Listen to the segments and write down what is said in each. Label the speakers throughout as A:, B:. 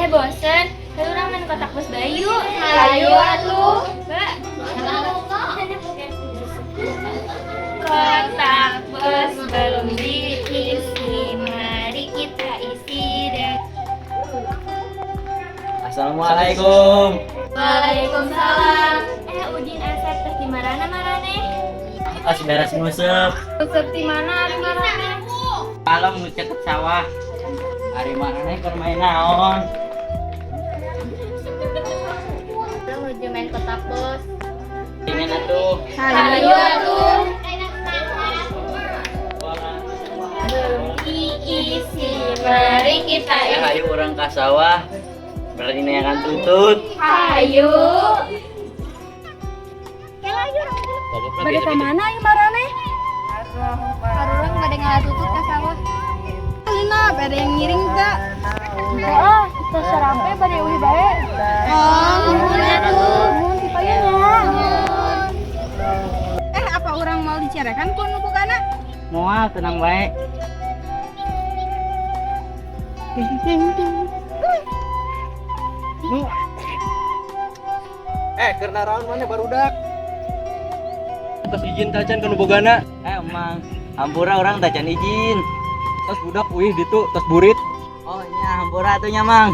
A: Bosen, lalu orang main kotak bos Bayu. Ayo atuh. Mbak. Kotak bos belum diisi, mari kita isi dan.
B: Assalamualaikum.
A: Waalaikumsalam. Udin Asep teh di mana marane?
B: Pas beres ngusep.
A: Ngusep di mana di marane?
B: Kalau ngucet sawah. Hari mana nih permain naon?
A: Lo nuju main kotak bos.
B: Ingin atuh.
A: Ayo atuh. Belum diisi, mari kita isi.
B: Ayo orang ke sawah. Berarti ini akan tutut.
A: Ayo.
C: Bade ka mana ieu marane?
A: Harurang bade ngalatutut ka sawah.
C: Alina bade yang ngiring teh.
A: Heeh, terserah pe bade uwi bae.
C: Nuhun
A: atuh.
C: Nuhun ti payuna. Apa orang mau dicerekan ku nu bogana?
B: Moal tenang baik.
D: Karena raun mana barudak. Tas izin tacan kan bogana.
B: Emang hampura orang tacan izin.
D: Tas budak wih ditu tas burit.
B: Oh nya hampura tuh nyamang.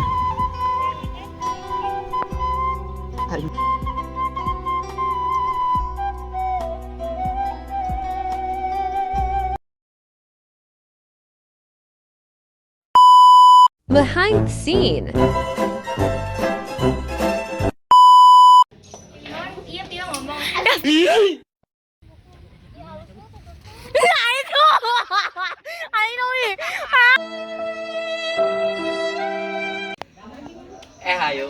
E: Behind the scene.
A: Iya dia ngomong.
B: Ayo.